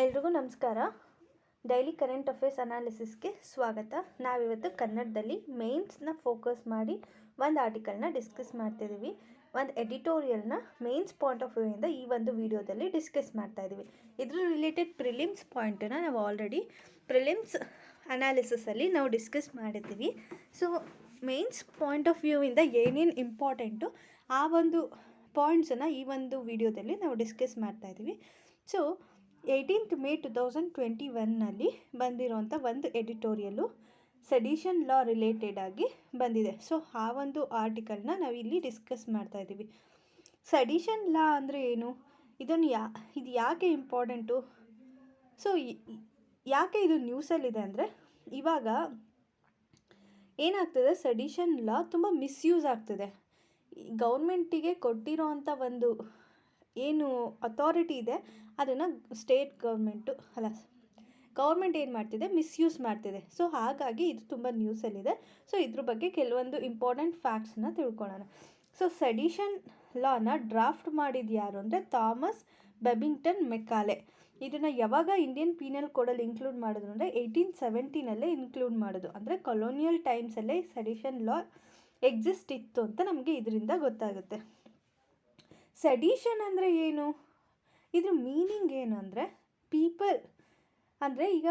ಎಲ್ರಿಗೂ ನಮಸ್ಕಾರ. Daily current affairs ಅನಾಲಿಸಿಸ್ಗೆ ಸ್ವಾಗತ. ನಾವಿವತ್ತು ಕನ್ನಡದಲ್ಲಿ ಮೇನ್ಸ್ನ ಫೋಕಸ್ ಮಾಡಿ ಒಂದು ಆರ್ಟಿಕಲ್ನ ಡಿಸ್ಕಸ್ ಮಾಡ್ತಿದ್ದೀವಿ. ಒಂದು ಎಡಿಟೋರಿಯಲ್ನ ಮೇನ್ಸ್ ಪಾಯಿಂಟ್ ಆಫ್ ವ್ಯೂಯಿಂದ ಈ ಒಂದು ವಿಡಿಯೋದಲ್ಲಿ ಡಿಸ್ಕಸ್ ಮಾಡ್ತಾಯಿದ್ದೀವಿ. ಇದ್ರ ರಿಲೇಟೆಡ್ ಪ್ರಿಲಿಮ್ಸ್ ಪಾಯಿಂಟನ್ನು ನಾವು ಆಲ್ರೆಡಿ ಪ್ರಿಲಿಮ್ಸ್ ಅನಾಲಿಸಿಸಲ್ಲಿ ನಾವು ಡಿಸ್ಕಸ್ ಮಾಡಿದ್ದೀವಿ. ಸೊ ಮೇನ್ಸ್ ಪಾಯಿಂಟ್ ಆಫ್ ವ್ಯೂಯಿಂದ ಏನೇನು ಇಂಪಾರ್ಟೆಂಟು ಆ ಒಂದು ಪಾಯಿಂಟ್ಸನ್ನು ಈ ಒಂದು ವಿಡಿಯೋದಲ್ಲಿ ನಾವು ಡಿಸ್ಕಸ್ ಮಾಡ್ತಾಯಿದ್ದೀವಿ. ಸೊ 18th May 2021 ಬಂದಿರೋಂಥ ಒಂದು ಎಡಿಟೋರಿಯಲ್ಲು ಸೆಡಿಷನ್ ಲಾ ರಿಲೇಟೆಡ್ ಆಗಿ ಬಂದಿದೆ. ಸೊ ಆ ಒಂದು ಆರ್ಟಿಕಲ್ನ ನಾವು ಇಲ್ಲಿ ಡಿಸ್ಕಸ್ ಮಾಡ್ತಾ ಇದ್ದೀವಿ. ಸೆಡಿಷನ್ ಲಾ ಅಂದರೆ ಏನು, ಇದು ಯಾಕೆ ಇಂಪಾರ್ಟೆಂಟು, ಸೊ ಯಾಕೆ ಇದು ನ್ಯೂಸಲ್ಲಿದೆ ಅಂದರೆ ಇವಾಗ ಏನಾಗ್ತದೆ, ಸೆಡಿಷನ್ ಲಾ ತುಂಬ ಮಿಸ್ಯೂಸ್ ಆಗ್ತಿದೆ. ಗೌರ್ಮೆಂಟಿಗೆ ಕೊಟ್ಟಿರೋ ಅಂಥ ಒಂದು ಏನು ಅಥಾರಿಟಿ ಇದೆ ಅದನ್ನು ಸ್ಟೇಟ್ ಗೌರ್ಮೆಂಟ್ ಏನು ಮಾಡ್ತಿದೆ, ಮಿಸ್ಯೂಸ್ ಮಾಡ್ತಿದೆ. ಸೊ ಹಾಗಾಗಿ ಇದು ತುಂಬ ನ್ಯೂಸಲ್ಲಿದೆ. ಸೊ ಇದ್ರ ಬಗ್ಗೆ ಕೆಲವೊಂದು ಇಂಪಾರ್ಟೆಂಟ್ ಫ್ಯಾಕ್ಟ್ಸನ್ನ ತಿಳ್ಕೊಳ್ಳೋಣ. ಸೊ ಸೆಡಿಷನ್ ಲಾನ ಡ್ರಾಫ್ಟ್ ಮಾಡಿದ್ದು ಯಾರು ಅಂದರೆ ಥಾಮಸ್ ಬೆಬಿಂಗ್ಟನ್ ಮೆಕಾಲೆ. ಇದನ್ನು ಯಾವಾಗ ಇಂಡಿಯನ್ ಪೀನಲ್ ಕೋಡಲ್ಲಿ ಇನ್ಕ್ಲೂಡ್ ಮಾಡಿದ್ರು ಅಂದರೆ 1870 ಇನ್ಕ್ಲೂಡ್ ಮಾಡೋದು. ಅಂದರೆ ಕೊಲೋನಿಯಲ್ ಟೈಮ್ಸಲ್ಲೇ ಸೆಡಿಷನ್ ಲಾ ಎಕ್ಸಿಸ್ಟ್ ಇತ್ತು ಅಂತ ನಮಗೆ ಇದರಿಂದ ಗೊತ್ತಾಗುತ್ತೆ. ಸೆಡಿಷನ್ ಅಂದರೆ ಏನು, ಇದ್ರ ಮೀನಿಂಗ್ ಏನು ಅಂದರೆ ಪೀಪಲ್ ಅಂದರೆ ಈಗ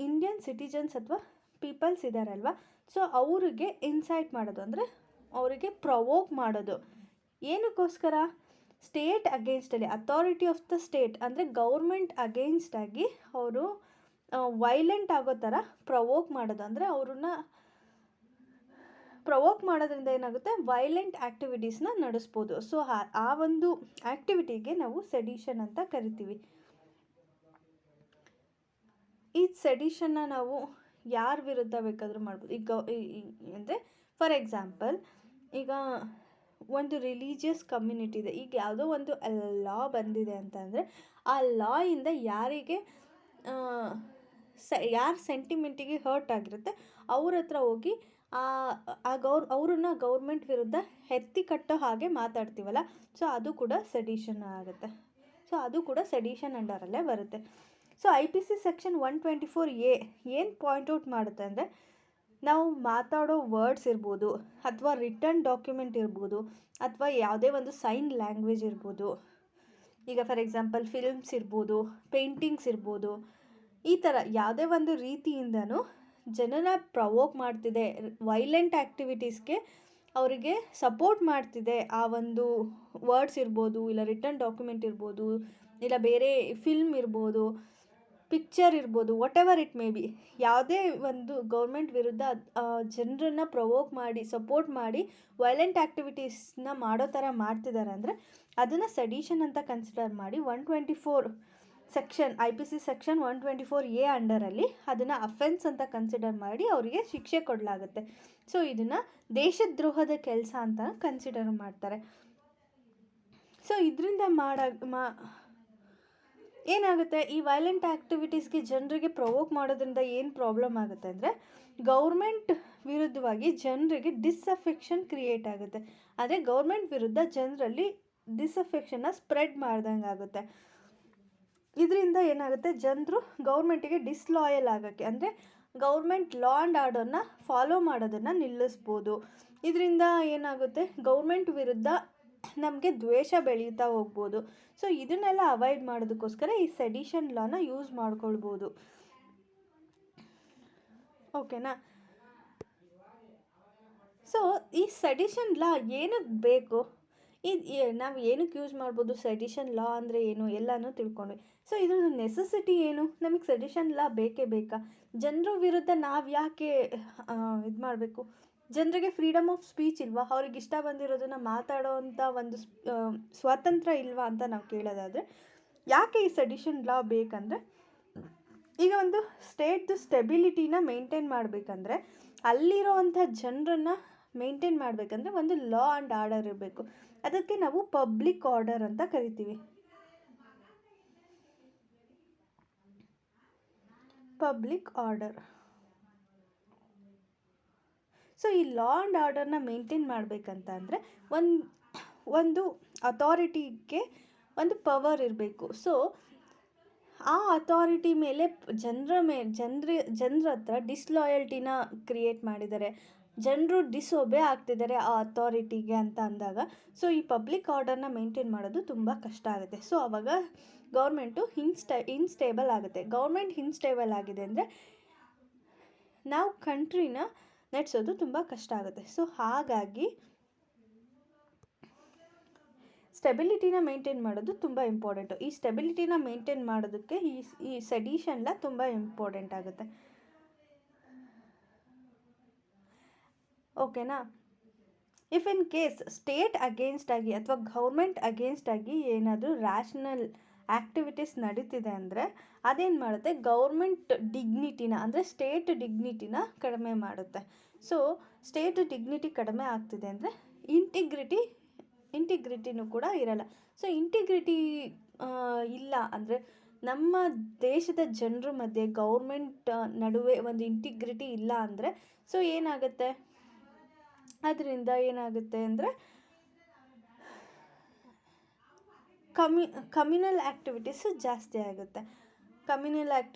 ಇಂಡಿಯನ್ ಸಿಟಿಜನ್ಸ್ ಅಥವಾ ಪೀಪಲ್ಸ್ ಇದ್ದಾರಲ್ವ, ಸೊ ಅವ್ರಿಗೆ ಇನ್ಸೈಟ್ ಮಾಡೋದು ಅಂದರೆ ಅವರಿಗೆ ಪ್ರವೋಕ್ ಮಾಡೋದು. ಏನಕ್ಕೋಸ್ಕರ, ಸ್ಟೇಟ್ ಅಗೇನ್ಸ್ಟಲ್ಲಿ ಅಥಾರಿಟಿ ಆಫ್ ದ ಸ್ಟೇಟ್ ಅಂದರೆ ಗೌರ್ಮೆಂಟ್ ಅಗೇನ್ಸ್ಟಾಗಿ ಅವರು ವೈಲೆಂಟ್ ಆಗೋ ಥರ ಪ್ರವೋಕ್ ಮಾಡೋದು. ಅಂದರೆ ಅವ್ರನ್ನ ಪ್ರವೋಕ್ ಮಾಡೋದ್ರಿಂದ ಏನಾಗುತ್ತೆ, ವೈಲೆಂಟ್ ಆ್ಯಕ್ಟಿವಿಟೀಸ್ನ ನಡೆಸ್ಬೋದು. ಸೊ ಆ ಒಂದು ಆ್ಯಕ್ಟಿವಿಟಿಗೆ ನಾವು ಸೆಡಿಷನ್ ಅಂತ ಕರಿತೀವಿ. ಈ ಸೆಡಿಷನ್ನ ನಾವು ಯಾರ ವಿರುದ್ಧ ಬೇಕಾದರೂ ಮಾಡ್ಬೋದು. ಈಗ ಅಂದರೆ ಫಾರ್ ಎಕ್ಸಾಂಪಲ್ ಈಗ ಒಂದು ರಿಲಿಜಿಯಸ್ ಕಮ್ಯುನಿಟಿ ಇದೆ, ಈಗ ಯಾವುದೋ ಒಂದು ಲಾ ಬಂದಿದೆ ಅಂತಂದರೆ ಆ ಲಾಯಿಂದ ಯಾರಿಗೆ ಯಾರ ಸೆಂಟಿಮೆಂಟಿಗೆ ಹರ್ಟ್ ಆಗಿರುತ್ತೆ ಅವ್ರ ಹತ್ರ ಹೋಗಿ ಅವ್ರನ್ನ ಗೌರ್ಮೆಂಟ್ ವಿರುದ್ಧ ಎತ್ತಿ ಕಟ್ಟೋ ಹಾಗೆ ಮಾತಾಡ್ತೀವಲ್ಲ, ಸೊ ಅದು ಕೂಡ ಸೆಡಿಷನ್ ಆಗುತ್ತೆ. ಸೊ ಅದು ಕೂಡ ಸೆಡಿಷನ್ ಅಂಡರಲ್ಲೇ ಬರುತ್ತೆ. ಸೊ IPC ಸೆಕ್ಷನ್ 124A ಏನು ಪಾಯಿಂಟ್ಔಟ್ ಮಾಡುತ್ತೆ ಅಂದರೆ, ನಾವು ಮಾತಾಡೋ ವರ್ಡ್ಸ್ ಇರ್ಬೋದು ಅಥವಾ ರಿಟರ್ನ್ ಡಾಕ್ಯುಮೆಂಟ್ ಇರ್ಬೋದು ಅಥವಾ ಯಾವುದೇ ಒಂದು ಸೈನ್ ಲ್ಯಾಂಗ್ವೇಜ್ ಇರ್ಬೋದು. ಈಗ ಫಾರ್ ಎಕ್ಸಾಂಪಲ್ ಫಿಲ್ಮ್ಸ್ ಇರ್ಬೋದು, ಪೇಂಟಿಂಗ್ಸ್ ಇರ್ಬೋದು, ಈ ಥರ ಯಾವುದೇ ಒಂದು ರೀತಿಯಿಂದನೂ ಜನನ ಪ್ರವೋಕ್ ಮಾಡ್ತಿದೆ, ವೈಲೆಂಟ್ ಆ್ಯಕ್ಟಿವಿಟೀಸ್ಗೆ ಅವರಿಗೆ ಸಪೋರ್ಟ್ ಮಾಡ್ತಿದೆ ಆ ಒಂದು ವರ್ಡ್ಸ್ ಇರ್ಬೋದು, ಇಲ್ಲ ರಿಟರ್ನ್ ಡಾಕ್ಯುಮೆಂಟ್ ಇರ್ಬೋದು, ಇಲ್ಲ ಬೇರೆ ಫಿಲ್ಮ್ ಇರ್ಬೋದು, ಪಿಕ್ಚರ್ ಇರ್ಬೋದು, what ever it may be, ಯಾವುದೇ ಒಂದು ಗೌರ್ಮೆಂಟ್ ವಿರುದ್ಧ ಜನರನ್ನು ಪ್ರವೋಕ್ ಮಾಡಿ ಸಪೋರ್ಟ್ ಮಾಡಿ ವೈಲೆಂಟ್ ಆ್ಯಕ್ಟಿವಿಟೀಸ್ನ ಮಾಡೋ ಥರ ಮಾಡ್ತಿದ್ದಾರೆ ಅಂದರೆ ಅದನ್ನು ಸೆಡಿಷನ್ ಅಂತ ಕನ್ಸಿಡರ್ ಮಾಡಿ 124 ಸೆಕ್ಷನ್ IPC ಸೆಕ್ಷನ್ 124A ಅಂಡರಲ್ಲಿ ಅದನ್ನು ಅಫೆನ್ಸ್ ಅಂತ ಕನ್ಸಿಡರ್ ಮಾಡಿ ಅವರಿಗೆ ಶಿಕ್ಷೆ ಕೊಡಲಾಗುತ್ತೆ. ಸೊ ಇದನ್ನು ದೇಶದ್ರೋಹದ ಕೆಲಸ ಅಂತ ಕನ್ಸಿಡರ್ ಮಾಡ್ತಾರೆ. ಸೊ ಇದರಿಂದ ಏನಾಗುತ್ತೆ, ಈ ವೈಲೆಂಟ್ ಆ್ಯಕ್ಟಿವಿಟೀಸ್ಗೆ ಜನರಿಗೆ ಪ್ರವೋಕ್ ಮಾಡೋದ್ರಿಂದ ಏನು ಪ್ರಾಬ್ಲಮ್ ಆಗುತ್ತೆ ಅಂದರೆ ಗೌರ್ಮೆಂಟ್ ವಿರುದ್ಧವಾಗಿ ಜನರಿಗೆ ಡಿಸ್ಅಫೆಕ್ಷನ್ ಕ್ರಿಯೇಟ್ ಆಗುತ್ತೆ. ಅಂದರೆ ಗೌರ್ಮೆಂಟ್ ವಿರುದ್ಧ ಜನರಲ್ಲಿ ಡಿಸ್ಅಫೆಕ್ಷನ್ನ ಸ್ಪ್ರೆಡ್ ಮಾಡ್ದಂಗೆ ಆಗುತ್ತೆ. ಇದರಿಂದ ಏನಾಗುತ್ತೆ, ಜನರು ಗೌರ್ಮೆಂಟಿಗೆ ಡಿಸ್ಲಾಯಲ್ ಆಗೋಕ್ಕೆ ಅಂದರೆ ಗೌರ್ಮೆಂಟ್ ಲಾ ಆ್ಯಂಡ್ ಆರ್ಡರ್ನ ಫಾಲೋ ಮಾಡೋದನ್ನು ನಿಲ್ಲಿಸ್ಬೋದು. ಇದರಿಂದ ಏನಾಗುತ್ತೆ, ಗೌರ್ಮೆಂಟ್ ವಿರುದ್ಧ ನಮಗೆ ದ್ವೇಷ ಬೆಳೀತಾ ಹೋಗ್ಬೋದು. ಸೊ ಇದನ್ನೆಲ್ಲ ಅವಾಯ್ಡ್ ಮಾಡೋದಕ್ಕೋಸ್ಕರ ಈ ಸೆಡಿಷನ್ ಲಾನ ಯೂಸ್ ಮಾಡ್ಕೊಳ್ಬೋದು. ಓಕೆನಾ. ಸೊ ಈ ಸೆಡಿಷನ್ ಲಾ ಏನಕ್ಕೆ ಬೇಕು, ನಾವು ಏನಕ್ಕೆ ಯೂಸ್ ಮಾಡ್ಬೋದು, ಸೆಡಿಷನ್ ಲಾ ಅಂದರೆ ಏನು ಎಲ್ಲನೂ ತಿಳ್ಕೊಂಡ್ವಿ. ಸೊ ಇದ್ರದ್ದು ನೆಸೆಸಿಟಿ ಏನು, ನಮಗೆ ಸೆಡಿಷನ್ ಲಾ ಬೇಕೇ ಬೇಕಾ, ಜನರ ವಿರುದ್ಧ ನಾವು ಯಾಕೆ ಇದು ಮಾಡಬೇಕು, ಜನರಿಗೆ ಫ್ರೀಡಮ್ ಆಫ್ ಸ್ಪೀಚ್ ಇಲ್ವಾ, ಅವ್ರಿಗೆ ಇಷ್ಟ ಬಂದಿರೋದನ್ನು ಮಾತಾಡೋ ಅಂಥ ಒಂದು ಸ್ವಾತಂತ್ರ್ಯ ಇಲ್ವಾ ಅಂತ ನಾವು ಕೇಳೋದಾದರೆ ಯಾಕೆ ಈ ಸೆಡಿಷನ್ ಲಾ ಬೇಕಂದರೆ, ಈಗ ಒಂದು ಸ್ಟೇಟ್ದು ಸ್ಟೆಬಿಲಿಟಿನ ಮೇಂಟೈನ್ ಮಾಡಬೇಕಂದ್ರೆ ಅಲ್ಲಿರೋ ಅಂಥ ಜನರನ್ನು ಮೇಂಟೈನ್ ಮಾಡಬೇಕಂದ್ರೆ ಒಂದು ಲಾ ಆ್ಯಂಡ್ ಆರ್ಡರ್ ಇರಬೇಕು. ಅದಕ್ಕೆ ನಾವು ಪಬ್ಲಿಕ್ ಆರ್ಡರ್ ಅಂತ ಕರಿತೀವಿ. Public order. ಸೊ ಈ ಲಾ ಆ್ಯಂಡ್ ಆರ್ಡರ್ನ ಮೇಂಟೈನ್ ಮಾಡಬೇಕಂತ ಅಂದರೆ ಒಂದು ಅಥಾರಿಟಿಗೆ ಒಂದು ಪವರ್ ಇರಬೇಕು. ಸೊ ಆ ಅಥಾರಿಟಿ ಮೇಲೆ ಜನರ ಹತ್ರ ಡಿಸ್ಲಾಯಲ್ಟಿನ ಕ್ರಿಯೇಟ್ ಮಾಡಿದ್ದಾರೆ. ಜನರು ಡಿಸೊಬೇ ಆಗ್ತಿದ್ದಾರೆ ಆ ಅಥಾರಿಟಿಗೆ ಅಂತ ಅಂದಾಗ, ಸೊ ಈ ಪಬ್ಲಿಕ್ ಆರ್ಡರ್ನ ಮೇಂಟೈನ್ ಮಾಡೋದು ತುಂಬ ಕಷ್ಟ ಆಗುತ್ತೆ. ಸೊ ಆವಾಗ ಗೌರ್ಮೆಂಟು ಇನ್ಸ್ಟೇಬಲ್ ಆಗುತ್ತೆ. ಗೌರ್ಮೆಂಟ್ ಇನ್ಸ್ಟೇಬಲ್ ಆಗಿದೆ ಅಂದರೆ ನಾವು ಕಂಟ್ರಿನ ನಡೆಸೋದು ತುಂಬ ಕಷ್ಟ ಆಗುತ್ತೆ. ಸೊ ಹಾಗಾಗಿ ಸ್ಟೆಬಿಲಿಟಿನ ಮೇಂಟೈನ್ ಮಾಡೋದು ತುಂಬ ಇಂಪಾರ್ಟೆಂಟು. ಈ ಸ್ಟೆಬಿಲಿಟಿನ ಮೇಂಟೈನ್ ಮಾಡೋದಕ್ಕೆ ಈ ಸೆಡಿಷನ್ಲ ತುಂಬ ಇಂಪಾರ್ಟೆಂಟ್ ಆಗುತ್ತೆ. ಓಕೆನಾ? If in case state against ಆಗಿ ಅಥವಾ ಗೌರ್ಮೆಂಟ್ ಅಗೇನ್ಸ್ಟ್ ಆಗಿ ಏನಾದರೂ ರ್ಯಾಷನಲ್ ಆ್ಯಕ್ಟಿವಿಟೀಸ್ ನಡೀತಿದೆ ಅಂದರೆ ಅದೇನು ಮಾಡುತ್ತೆ, ಗೌರ್ಮೆಂಟ್ ಡಿಗ್ನಿಟಿನ ಅಂದರೆ ಸ್ಟೇಟ್ ಡಿಗ್ನಿಟಿನ ಕಡಿಮೆ ಮಾಡುತ್ತೆ. ಸೊ ಸ್ಟೇಟ್ ಡಿಗ್ನಿಟಿ ಕಡಿಮೆ ಆಗ್ತಿದೆ ಅಂದರೆ ಇಂಟಿಗ್ರಿಟಿನೂ ಕೂಡ ಇರಲ್ಲ. ಸೊ ಇಂಟಿಗ್ರಿಟಿ ಇಲ್ಲ ಅಂದರೆ ನಮ್ಮ ದೇಶದ ಜನರ ಮಧ್ಯೆ ಗೌರ್ಮೆಂಟ್ ನಡುವೆ ಒಂದು ಇಂಟಿಗ್ರಿಟಿ ಇಲ್ಲ ಅಂದರೆ ಸೊ ಏನಾಗುತ್ತೆ, ಅದರಿಂದ ಏನಾಗುತ್ತೆ ಅಂದರೆ ಕಮ್ಯುನಲ್ ಆ್ಯಕ್ಟಿವಿಟೀಸು ಜಾಸ್ತಿ ಆಗುತ್ತೆ.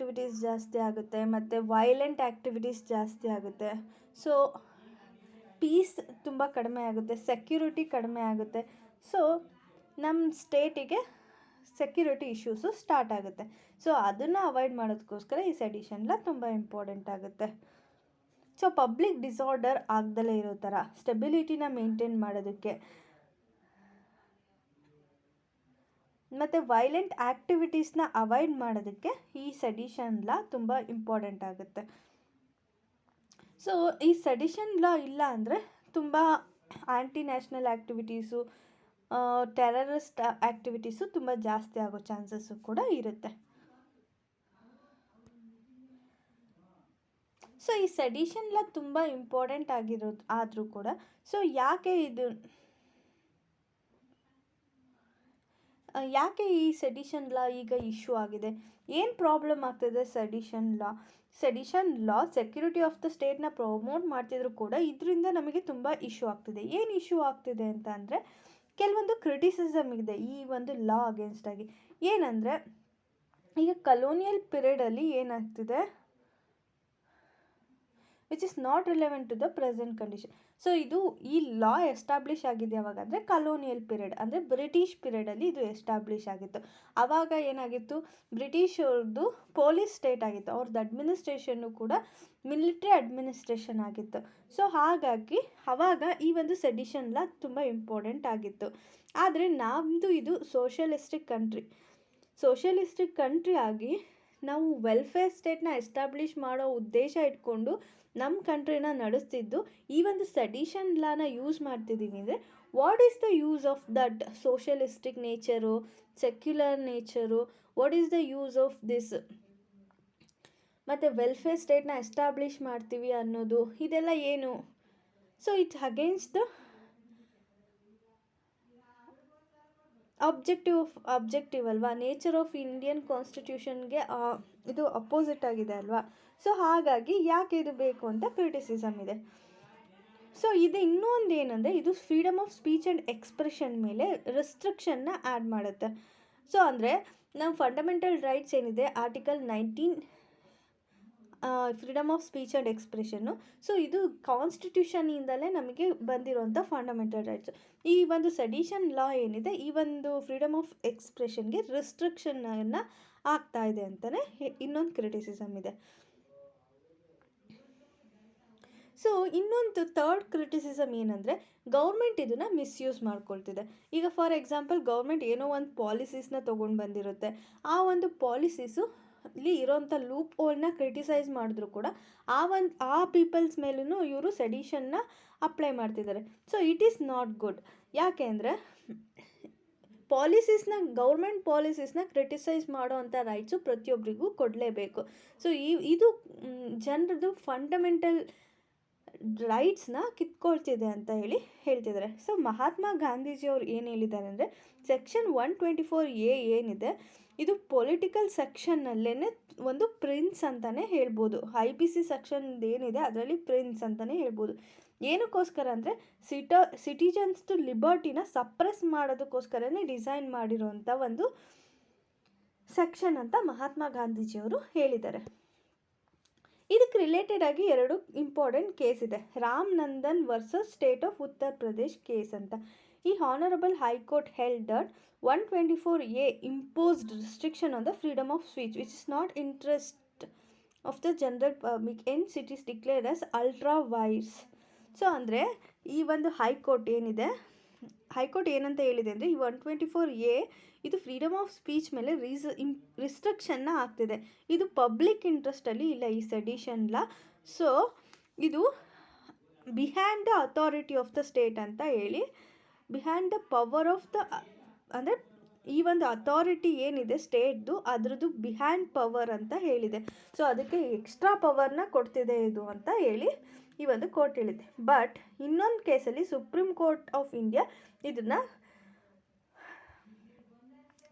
ಮತ್ತು ವೈಲೆಂಟ್ ಆ್ಯಕ್ಟಿವಿಟೀಸ್ ಜಾಸ್ತಿ ಆಗುತ್ತೆ. ಸೊ ಪೀಸ್ ತುಂಬ ಕಡಿಮೆ ಆಗುತ್ತೆ, ಸೆಕ್ಯೂರಿಟಿ ಕಡಿಮೆ ಆಗುತ್ತೆ. ಸೊ ನಮ್ಮ ಸ್ಟೇಟಿಗೆ ಸೆಕ್ಯೂರಿಟಿ ಇಶ್ಯೂಸು ಸ್ಟಾರ್ಟ್ ಆಗುತ್ತೆ. ಸೊ ಅದನ್ನು ಅವಾಯ್ಡ್ ಮಾಡೋದಕ್ಕೋಸ್ಕರ ಈ ಸೆಡಿಷನ್ಲ ತುಂಬ ಇಂಪಾರ್ಟೆಂಟ್ ಆಗುತ್ತೆ. ಸೊ ಪಬ್ಲಿಕ್ ಡಿಸಾರ್ಡರ್ ಆಗ್ದಲೇ ಇರೋ ಥರ ಸ್ಟೆಬಿಲಿಟಿನ ಮೇಂಟೈನ್ ಮಾಡೋದಕ್ಕೆ ಮತ್ತು ವೈಲೆಂಟ್ ಆ್ಯಕ್ಟಿವಿಟೀಸ್ನ ಅವಾಯ್ಡ್ ಮಾಡೋದಕ್ಕೆ ಈ ಸೆಡಿಷನ್ ಲಾ ತುಂಬ ಇಂಪಾರ್ಟೆಂಟ್ ಆಗುತ್ತೆ. ಸೊ ಈ ಸೆಡಿಷನ್ ಲಾ ಇಲ್ಲ ಅಂದರೆ ತುಂಬ ಆ್ಯಂಟಿ ನ್ಯಾಷನಲ್ ಆ್ಯಕ್ಟಿವಿಟೀಸು, ಟೆರರಿಸ್ಟ್ ಆ್ಯಕ್ಟಿವಿಟೀಸು ತುಂಬ ಜಾಸ್ತಿ ಆಗೋ ಚಾನ್ಸಸ್ಸು ಕೂಡ ಇರುತ್ತೆ. ಸೊ ಈ ಸೆಡಿಷನ್ ಲಾ ತುಂಬ ಇಂಪಾರ್ಟೆಂಟ್ ಆದರೂ ಕೂಡ ಸೊ ಯಾಕೆ ಈ ಸೆಡಿಷನ್ ಲಾ ಈಗ ಇಶ್ಯೂ ಆಗಿದೆ, ಏನು ಪ್ರಾಬ್ಲಮ್ ಆಗ್ತಿದೆ? Sedition law security of the ಸ್ಟೇಟ್ನ ಪ್ರಮೋಟ್ ಮಾಡ್ತಿದ್ರು ಕೂಡ ಇದರಿಂದ ನಮಗೆ ತುಂಬ ಇಶ್ಯೂ ಆಗ್ತಿದೆ. ಏನು ಇಶ್ಯೂ ಆಗ್ತಿದೆ ಅಂತ ಅಂದರೆ ಕೆಲವೊಂದು ಕ್ರಿಟಿಸಿಸಮ್ ಇದೆ ಈ ಒಂದು ಲಾ ಅಗೇನ್ಸ್ಟ್ ಆಗಿ. ಏನಂದರೆ ಈಗ ಕಲೋನಿಯಲ್ ಪೀರಿಯಡಲ್ಲಿ ಏನಾಗ್ತಿದೆ, which is not relevant to the present condition. So ಈ ಲಾ ಎಸ್ಟಾಬ್ಲಿಷ್ ಆಗಿದೆ ಯಾವಾಗ ಅಂದರೆ ಕಲೋನಿಯಲ್ ಪೀರಿಯಡ್ ಅಂದರೆ ಬ್ರಿಟಿಷ್ ಪೀರಿಯಡಲ್ಲಿ ಇದು ಎಸ್ಟಾಬ್ಲಿಷ್ ಆಗಿತ್ತು. ಆವಾಗ ಏನಾಗಿತ್ತು, ಬ್ರಿಟಿಷರದ್ದು ಪೊಲೀಸ್ ಸ್ಟೇಟ್ ಆಗಿತ್ತು, ಅವ್ರದ್ದು ಅಡ್ಮಿನಿಸ್ಟ್ರೇಷನ್ನು ಕೂಡ ಮಿಲಿಟ್ರಿ ಅಡ್ಮಿನಿಸ್ಟ್ರೇಷನ್ ಆಗಿತ್ತು. ಸೊ ಹಾಗಾಗಿ ಆವಾಗ ಈ ಒಂದು ಸೆಡಿಷನ್ ಲಾ ತುಂಬ ಇಂಪಾರ್ಟೆಂಟ್ ಆಗಿತ್ತು. ಆದರೆ ನಮ್ಮದು ಇದು ಸೋಷಲಿಸ್ಟಿಕ್ ಕಂಟ್ರಿ ಆಗಿ ನಾವು ವೆಲ್ಫೇರ್ ಸ್ಟೇಟ್ನ ಎಸ್ಟಾಬ್ಲಿಷ್ ಮಾಡೋ ಉದ್ದೇಶ ಇಟ್ಕೊಂಡು ನಮ್ಮ ಕಂಟ್ರಿನ ನಡೆಸ್ತಿದ್ದು ಈ ಒಂದು ಸೆಡಿಷನ್ ಲಾನ ಯೂಸ್ ಮಾಡ್ತಿದ್ದೀವಿ ಅಂದರೆ what is the use of that socialistic nature, secular nature, what is the use of this? ಮತ್ತು ವೆಲ್ಫೇರ್ ಸ್ಟೇಟ್ನ ಎಸ್ಟಾಬ್ಲಿಷ್ ಮಾಡ್ತೀವಿ ಅನ್ನೋದು ಇದೆಲ್ಲ ಏನು? So it's against the objective ಅಲ್ವಾ, ನೇಚರ್ ಆಫ್ ಇಂಡಿಯನ್ ಕಾನ್ಸ್ಟಿಟ್ಯೂಷನ್ಗೆ ಇದು ಅಪೋಸಿಟ್ ಆಗಿದೆ ಅಲ್ವಾ. ಸೊ ಹಾಗಾಗಿ ಯಾಕೆ ಇದು ಬೇಕು ಅಂತ ಕ್ರಿಟಿಸಿಸಮ್ ಇದೆ. ಸೊ ಇದು ಇನ್ನೊಂದು ಏನಂದರೆ ಇದು freedom of speech and expression ಮೇಲೆ ರೆಸ್ಟ್ರಿಕ್ಷನ್ನ ಆ್ಯಡ್ ಮಾಡುತ್ತೆ. ಸೊ ಅಂದರೆ ನಮ್ಮ ಫಂಡಮೆಂಟಲ್ ರೈಟ್ಸ್ ಏನಿದೆ article 19 freedom of speech and expression, so ಇದು ಕಾನ್ಸ್ಟಿಟ್ಯೂಷನಿಂದಲೇ ನಮಗೆ ಬಂದಿರುವಂಥ ಫಂಡಮೆಂಟಲ್ ರೈಟ್ಸು. ಈ ಒಂದು ಸೆಡಿಷನ್ ಲಾ ಏನಿದೆ ಈ ಒಂದು ಫ್ರೀಡಮ್ ಆಫ್ ಎಕ್ಸ್ಪ್ರೆಷನ್ಗೆ ರೆಸ್ಟ್ರಿಕ್ಷನನ್ನು ಆಗ್ತಾ ಇದೆ ಅಂತಲೇ ಇನ್ನೊಂದು ಕ್ರಿಟಿಸಿಸಮ್ ಇದೆ. ಸೊ ಇನ್ನೊಂದು ಥರ್ಡ್ ಕ್ರಿಟಿಸಿಸಮ್ ಏನಂದರೆ ಗೌರ್ಮೆಂಟ್ ಇದನ್ನು ಮಿಸ್ಯೂಸ್ ಮಾಡ್ಕೊಳ್ತಿದೆ. ಈಗ ಫಾರ್ ಎಕ್ಸಾಂಪಲ್ ಗೌರ್ಮೆಂಟ್ ಏನೋ ಒಂದು ಪಾಲಿಸೀಸ್ನ ತೊಗೊಂಡು ಬಂದಿರುತ್ತೆ, ಆ ಒಂದು ಪಾಲಿಸೀಸು ಅಲ್ಲಿ ಇರೋಂಥ ಲೂಪ್ ಹೋಲ್ನ ಕ್ರಿಟಿಸೈಸ್ ಮಾಡಿದ್ರು ಕೂಡ ಆ ಪೀಪಲ್ಸ್ ಮೇಲೂ ಇವರು ಸೆಡಿಷನ್ನ ಅಪ್ಲೈ ಮಾಡ್ತಿದ್ದಾರೆ. So it is not good. ಯಾಕೆ ಅಂದರೆ ಗೌರ್ಮೆಂಟ್ ಪಾಲಿಸೀಸ್ನ ಕ್ರಿಟಿಸೈಸ್ ಮಾಡೋ ಅಂಥ ರೈಟ್ಸು ಪ್ರತಿಯೊಬ್ಬರಿಗೂ ಕೊಡಲೇಬೇಕು. ಸೊ ಇದು ಜನರದ್ದು ಫಂಡಮೆಂಟಲ್ ರೈಟ್ಸ್ನ ಕಿತ್ಕೊಳ್ತಿದೆ ಅಂತ ಹೇಳ್ತಿದ್ದಾರೆ. ಸೊ ಮಹಾತ್ಮ ಗಾಂಧೀಜಿಯವರು ಏನು ಹೇಳಿದ್ದಾರೆ ಅಂದರೆ ಸೆಕ್ಷನ್ 124A ಏನಿದೆ ಇದು ಪೊಲಿಟಿಕಲ್ ಸೆಕ್ಷನ್ನಲ್ಲೇ ಒಂದು ಪ್ರಿನ್ಸ್ ಅಂತಲೇ ಹೇಳ್ಬೋದು. IPC ಸೆಕ್ಷನ್ ಏನಿದೆ ಅದರಲ್ಲಿ ಪ್ರಿನ್ಸ್ ಅಂತಲೇ ಹೇಳ್ಬೋದು. ಏನಕ್ಕೋಸ್ಕರ ಅಂದರೆ ಸಿಟಿಜನ್ಸ್ದು ಲಿಬರ್ಟಿನ ಸಪ್ರೆಸ್ ಮಾಡೋದಕ್ಕೋಸ್ಕರನೇ ಡಿಸೈನ್ ಮಾಡಿರೋಂಥ ಒಂದು ಸೆಕ್ಷನ್ ಅಂತ ಮಹಾತ್ಮ ಗಾಂಧೀಜಿಯವರು ಹೇಳಿದ್ದಾರೆ. ಇದಕ್ಕೆ ರಿಲೇಟೆಡ್ ಆಗಿ 2 ಇಂಪಾರ್ಟೆಂಟ್ ಕೇಸ್ ಇದೆ. Ram Nandan versus state of Uttar Pradesh case ಅಂತ. ಈ honourable high court held that 124A imposed restriction on the freedom of speech which is not interest of the general public and it is declared as ultra vires. So ಅಂದರೆ ಈ ಒಂದು high court ಏನಿದೆ, high court ಏನಂತ ಹೇಳಿದೆ ಅಂದರೆ ಈ 124A ಇದು freedom of speech ಮೇಲೆ ರಿಸ್ಟ್ರಿಕ್ಷನ್ನ ಆಗ್ತಿದೆ. ಇದು ಪಬ್ಲಿಕ್ ಇಂಟ್ರೆಸ್ಟಲ್ಲಿ ಇಲ್ಲ ಈ ಸೆಡಿಷನ್ ಲಾ. ಸೊ ಇದು behind the authority of the state ಅಂತ ಹೇಳಿ, behind the power of the ಅಂದರೆ ಈ ಒಂದು ಅಥಾರಿಟಿ ಏನಿದೆ ಸ್ಟೇಟ್ದು ಅದರದ್ದು ಬಿಹೈಂಡ್ ಪವರ್ ಅಂತ ಹೇಳಿದೆ. ಸೊ ಅದಕ್ಕೆ ಎಕ್ಸ್ಟ್ರಾ ಪವರ್ನ ಕೊಡ್ತಿದೆ ಇದು ಅಂತ ಹೇಳಿ ಈ ಒಂದು ಕೋರ್ಟ್ ಹೇಳಿದೆ. ಬಟ್ ಇನ್ನೊಂದು ಕೇಸಲ್ಲಿ ಸುಪ್ರೀಂ ಕೋರ್ಟ್ ಆಫ್ ಇಂಡಿಯಾ ಇದನ್ನು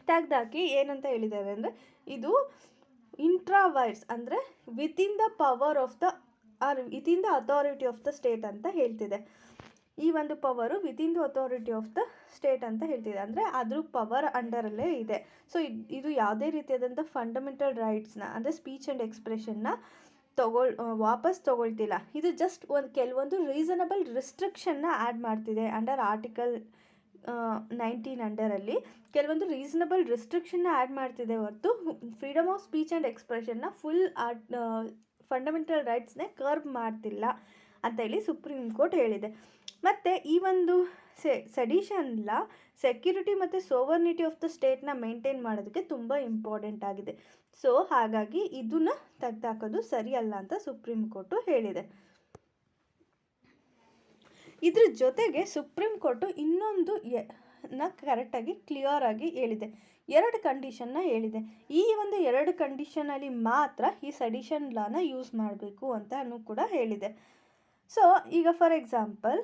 ತೆಗೆದಾಕಿ ಏನಂತ ಹೇಳಿದ್ದಾರೆ ಅಂದರೆ ಇದು ಇಂಟ್ರಾವೈರ್ಸ್ ಅಂದರೆ within the power of the within the authority of the state ಅಂತ ಹೇಳ್ತಿದೆ. ಈ ಒಂದು power within the authority of the state ಅಂತ ಹೇಳ್ತಿದೆ, ಅಂದರೆ ಅದ್ರ ಪವರ್ ಅಂಡರಲ್ಲೇ ಇದೆ. ಸೊ ಇದು ಯಾವುದೇ ರೀತಿಯಾದಂಥ ಫಂಡಮೆಂಟಲ್ ರೈಟ್ಸ್ನ ಅಂದರೆ ಸ್ಪೀಚ್ ಆ್ಯಂಡ್ ಎಕ್ಸ್ಪ್ರೆಷನ್ನ ವಾಪಸ್ ತೊಗೊಳ್ತಿಲ್ಲ. ಇದು ಜಸ್ಟ್ ಕೆಲವೊಂದು ರೀಸನಬಲ್ ರಿಸ್ಟ್ರಿಕ್ಷನ್ನ ಆ್ಯಡ್ ಮಾಡ್ತಿದೆ. ಅಂಡರ್ ಆರ್ಟಿಕಲ್ 19 ಅಂಡರಲ್ಲಿ ಕೆಲವೊಂದು ರೀಸನಬಲ್ ರಿಸ್ಟ್ರಿಕ್ಷನ್ನ ಆ್ಯಡ್ ಮಾಡ್ತಿದೆ ಹೊರತು ಫ್ರೀಡಮ್ ಆಫ್ ಸ್ಪೀಚ್ ಆ್ಯಂಡ್ ಎಕ್ಸ್ಪ್ರೆಷನ್ನ ಫುಲ್ ಫಂಡಮೆಂಟಲ್ ರೈಟ್ಸ್ನೇ ಕರ್ವ್ ಮಾಡ್ತಿಲ್ಲ ಅಂತ ಹೇಳಿ ಸುಪ್ರೀಂ ಕೋರ್ಟ್ ಹೇಳಿದೆ. ಮತ್ತು ಈ ಒಂದು ಸೆಡಿಷನ್ ಲಾ ಸೆಕ್ಯೂರಿಟಿ ಮತ್ತು ಸೋವರ್ನಿಟಿ ಆಫ್ ದ ಸ್ಟೇಟ್ನ ಮೇಂಟೈನ್ ಮಾಡೋದಕ್ಕೆ ತುಂಬ ಇಂಪಾರ್ಟೆಂಟ್ ಆಗಿದೆ. ಸೊ ಹಾಗಾಗಿ ಇದನ್ನು ತೆಗೆದಾಕೋದು ಸರಿಯಲ್ಲ ಅಂತ ಸುಪ್ರೀಂ ಕೋರ್ಟು ಹೇಳಿದೆ. ಇದ್ರ ಜೊತೆಗೆ ಸುಪ್ರೀಂ ಕೋರ್ಟು ಇನ್ನೊಂದು ಕರೆಕ್ಟಾಗಿ ಕ್ಲಿಯರ್ ಆಗಿ ಹೇಳಿದೆ. 2 ಕಂಡೀಷನ್ನ ಹೇಳಿದೆ. ಈ ಒಂದು 2 ಕಂಡೀಷನಲ್ಲಿ ಮಾತ್ರ ಈ ಸೆಡಿಷನ್ ಲಾನ ಯೂಸ್ ಮಾಡಬೇಕು ಅಂತಲೂ ಕೂಡ ಹೇಳಿದೆ. ಸೊ ಈಗ ಫಾರ್ ಎಕ್ಸಾಂಪಲ್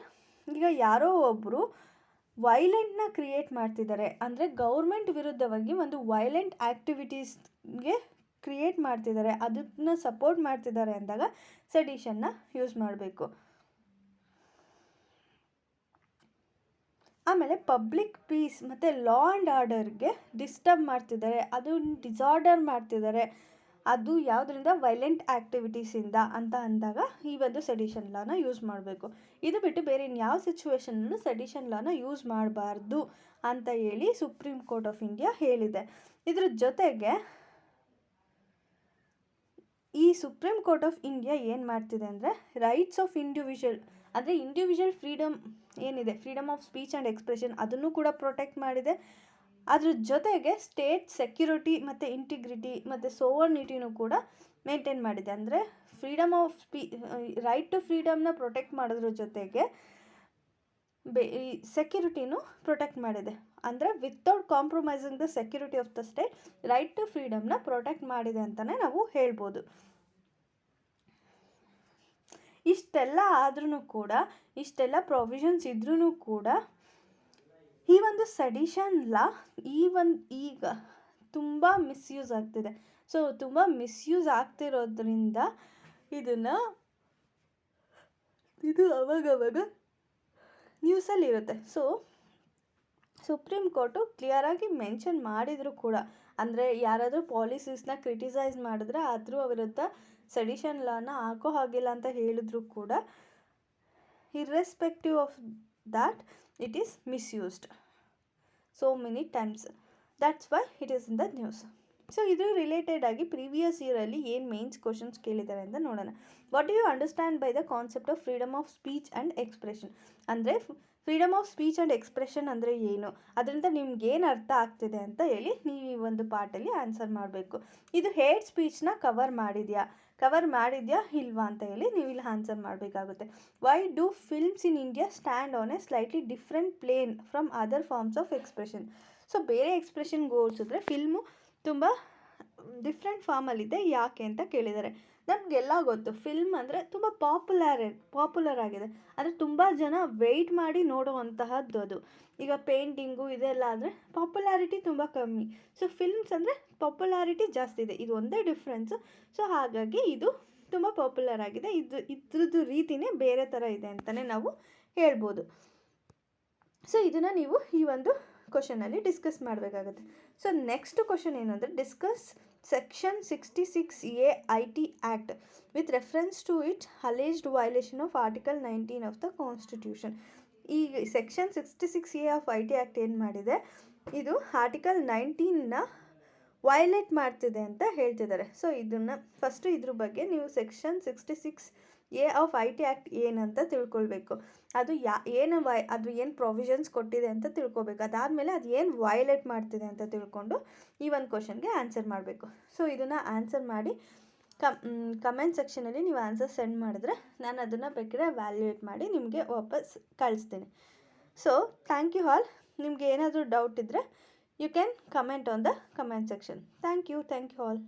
ಈಗ ಯಾರೋ ಒಬ್ಬರು ವೈಲೆಂಟ್ನ ಕ್ರಿಯೇಟ್ ಮಾಡ್ತಿದ್ದಾರೆ ಅಂದರೆ ಗೌರ್ಮೆಂಟ್ ವಿರುದ್ಧವಾಗಿ ಒಂದು ವೈಲೆಂಟ್ ಆ್ಯಕ್ಟಿವಿಟೀಸ್ಗೆ ಕ್ರಿಯೇಟ್ ಮಾಡ್ತಿದ್ದಾರೆ, ಅದನ್ನ ಸಪೋರ್ಟ್ ಮಾಡ್ತಿದ್ದಾರೆ ಅಂದಾಗ ಸೆಡಿಷನ್ನ ಯೂಸ್ ಮಾಡಬೇಕು. ಆಮೇಲೆ ಪಬ್ಲಿಕ್ ಪೀಸ್ ಮತ್ತು ಲಾ ಆ್ಯಂಡ್ ಆರ್ಡರ್ಗೆ ಡಿಸ್ಟರ್ಬ್ ಮಾಡ್ತಿದ್ದಾರೆ, ಅದು ಡಿಸಾರ್ಡರ್ ಮಾಡ್ತಿದ್ದಾರೆ, ಅದು ಯಾವುದರಿಂದ ವೈಲೆಂಟ್ ಆ್ಯಕ್ಟಿವಿಟೀಸಿಂದ ಅಂತ ಅಂದಾಗ ಈ ಒಂದು ಸೆಡಿಷನ್ ಲಾನ ಯೂಸ್ ಮಾಡಬೇಕು. ಇದು ಬಿಟ್ಟು ಬೇರೆ ಇನ್ಯಾವ ಸಿಚುವೇಷನಲ್ಲೂ ಸೆಡಿಷನ್ ಲಾನ ಯೂಸ್ ಮಾಡಬಾರ್ದು ಅಂತ ಹೇಳಿ ಸುಪ್ರೀಂ ಕೋರ್ಟ್ ಆಫ್ ಇಂಡಿಯಾ ಹೇಳಿದೆ. ಇದ್ರ ಜೊತೆಗೆ ಈ ಸುಪ್ರೀಂ ಕೋರ್ಟ್ ಆಫ್ ಇಂಡಿಯಾ ಏನು ಮಾಡ್ತಿದೆ ಅಂದರೆ ರೈಟ್ಸ್ ಆಫ್ ಇಂಡಿವಿಜುವಲ್ ಅಂದರೆ ಇಂಡಿವಿಜುವಲ್ ಫ್ರೀಡಮ್ ಏನಿದೆ, freedom of speech and expression ಅದನ್ನು ಕೂಡ ಪ್ರೊಟೆಕ್ಟ್ ಮಾಡಿದೆ. ಅದ್ರ ಜೊತೆಗೆ ಸ್ಟೇಟ್ ಸೆಕ್ಯೂರಿಟಿ ಮತ್ತು ಇಂಟಿಗ್ರಿಟಿ ಮತ್ತು ಸೋವರ್ನಿಟಿನೂ ಕೂಡ ಮೇಂಟೈನ್ ಮಾಡಿದೆ. ಅಂದರೆ ಫ್ರೀಡಮ್ ಆಫ್ ರೈಟ್ ಟು ಫ್ರೀಡಮ್ನ ಪ್ರೊಟೆಕ್ಟ್ ಮಾಡೋದ್ರ ಜೊತೆಗೆ ಸೆಕ್ಯೂರಿಟಿನೂ ಪ್ರೊಟೆಕ್ಟ್ ಮಾಡಿದೆ. ಅಂದರೆ without compromising the security of the state right to ಫ್ರೀಡಮ್ನ ಪ್ರೊಟೆಕ್ಟ್ ಮಾಡಿದೆ ಅಂತಲೇ ನಾವು ಹೇಳ್ಬೋದು. ಇಷ್ಟೆಲ್ಲ ಆದ್ರೂ ಕೂಡ, ಇಷ್ಟೆಲ್ಲ ಪ್ರೊವಿಷನ್ಸ್ ಇದ್ರೂ ಕೂಡ ಈ ಒಂದು ಸೆಡಿಷನ್ ಲಾ ಈಗ ತುಂಬ ಮಿಸ್ಯೂಸ್ ಆಗ್ತಿದೆ. ಸೊ ತುಂಬ ಮಿಸ್ಯೂಸ್ ಆಗ್ತಿರೋದ್ರಿಂದ ಇದು ಅವಾಗವಾಗ ನ್ಯೂಸಲ್ಲಿರುತ್ತೆ. ಸೊ ಸುಪ್ರೀಂ ಕೋರ್ಟು ಕ್ಲಿಯರಾಗಿ ಮೆನ್ಷನ್ ಮಾಡಿದರೂ ಕೂಡ, ಅಂದರೆ ಯಾರಾದರೂ ಪಾಲಿಸೀಸ್ನ ಕ್ರಿಟಿಸೈಸ್ ಮಾಡಿದ್ರೆ ಆದರೂ ವಿರುದ್ಧ ಸೆಡಿಷನ್ ಲಾನ ಹಾಕೋ ಹಾಗಿಲ್ಲ ಅಂತ ಹೇಳಿದ್ರು ಕೂಡ irrespective of that it is misused so many times. That's why it is in the news. So ಇದು ರಿಲೇಟೆಡ್ ಆಗಿ ಪ್ರೀವಿಯಸ್ ಇಯರಲ್ಲಿ ಏನು ಮೇನ್ಸ್ ಕ್ವಶನ್ಸ್ ಕೇಳಿದ್ದಾರೆ ಅಂತ ನೋಡೋಣ. What do you understand by the concept of freedom of speech and expression? ಅಂದರೆ freedom of speech and expression ಅಂದರೆ ಏನು, ಅದರಿಂದ ನಿಮ್ಗೇನು ಅರ್ಥ ಆಗ್ತಿದೆ ಅಂತ ಹೇಳಿ ನೀವು ಈ ಒಂದು ಪಾರ್ಟಲ್ಲಿ ಆನ್ಸರ್ ಮಾಡಬೇಕು. ಇದು ಹೇಟ್ ಸ್ಪೀಚ್ನ ಕವರ್ ಮಾಡಿದ್ಯಾ ಇಲ್ವಾ ಅಂತ ಹೇಳಿ ನೀವು ಇಲ್ಲಿ ಆನ್ಸರ್ ಮಾಡಬೇಕಾಗುತ್ತೆ. Why do films in India stand on a slightly different plane from other forms of expression? So ಬೇರೆ ಎಕ್ಸ್ಪ್ರೆಷನ್ಗೆ ಹೋಲಿಸಿದ್ರೆ ಫಿಲ್ಮು ತುಂಬ ಡಿಫ್ರೆಂಟ್ ಫಾರ್ಮಲ್ಲಿದೆ, ಯಾಕೆ ಅಂತ ಕೇಳಿದ್ದಾರೆ. ನಮಗೆಲ್ಲ ಗೊತ್ತು ಫಿಲ್ಮ್ ಅಂದರೆ ತುಂಬ ಪಾಪ್ಯುಲರ್ ಆಗಿದೆ, ಅಂದರೆ ತುಂಬ ಜನ ವೆಯ್ಟ್ ಮಾಡಿ ನೋಡುವಂತಹದ್ದು ಅದು. ಈಗ ಪೇಂಟಿಂಗು ಇದೆಲ್ಲ ಆದರೆ ಪಾಪ್ಯುಲಾರಿಟಿ ತುಂಬ ಕಮ್ಮಿ. ಸೊ ಫಿಲ್ಮ್ಸ್ ಅಂದರೆ ಪಾಪ್ಯುಲಾರಿಟಿ ಜಾಸ್ತಿ ಇದೆ, ಇದು ಒಂದೇ ಡಿಫ್ರೆನ್ಸು. ಸೊ ಹಾಗಾಗಿ ಇದು ತುಂಬ ಪಾಪ್ಯುಲರ್ ಆಗಿದೆ, ಇದ್ರದ್ದು ರೀತಿಯೇ ಬೇರೆ ಥರ ಇದೆ ಅಂತಲೇ ನಾವು ಹೇಳ್ಬೋದು. ಸೊ ಇದನ್ನು ನೀವು ಈ ಒಂದು ಕ್ವಶನಲ್ಲಿ ಡಿಸ್ಕಸ್ ಮಾಡಬೇಕಾಗುತ್ತೆ. ಸೊ ನೆಕ್ಸ್ಟ್ ಕ್ವಶನ್ ಏನಂದರೆ discuss section 66A IT act with reference to it alleged violation of article 19 of the constitution. ಈ section 66A of IT act ಏನು ಮಾಡಿದೆ, ಇದು ಆರ್ಟಿಕಲ್ 19ನ ವೈಲೇಟ್ ಮಾಡ್ತಿದೆ ಅಂತ ಹೇಳ್ತಿದ್ದಾರೆ. ಸೊ ಇದನ್ನು ಫಸ್ಟು ಇದ್ರ ಬಗ್ಗೆ ನೀವು section 66A of IT act ಏನಂತ ತಿಳ್ಕೊಳ್ಬೇಕು. ಅದು ಅದು ಏನು ಪ್ರೊವಿಷನ್ಸ್ ಕೊಟ್ಟಿದೆ ಅಂತ ತಿಳ್ಕೊಬೇಕು. ಅದಾದಮೇಲೆ ಅದು ಏನು ವೈಲೇಟ್ ಮಾಡ್ತಿದೆ ಅಂತ ತಿಳ್ಕೊಂಡು ಈ ಒಂದು ಕ್ವಶನ್ಗೆ ಆನ್ಸರ್ ಮಾಡಬೇಕು. ಸೊ ಇದನ್ನು ಆನ್ಸರ್ ಮಾಡಿ ಕಮೆಂಟ್ ಸೆಕ್ಷನಲ್ಲಿ ನೀವು ಆನ್ಸರ್ ಸೆಂಡ್ ಮಾಡಿದ್ರೆ ನಾನು ಅದನ್ನು ಬೇಕಾದ್ರೆ ವ್ಯಾಲ್ಯೂಯೇಟ್ ಮಾಡಿ ನಿಮಗೆ ವಾಪಸ್ ಕಳಿಸ್ತೀನಿ. So thank you all. ನಿಮಗೆ ಏನಾದರೂ ಡೌಟ್ ಇದ್ದರೆ you can comment on the comment section. Thank you all.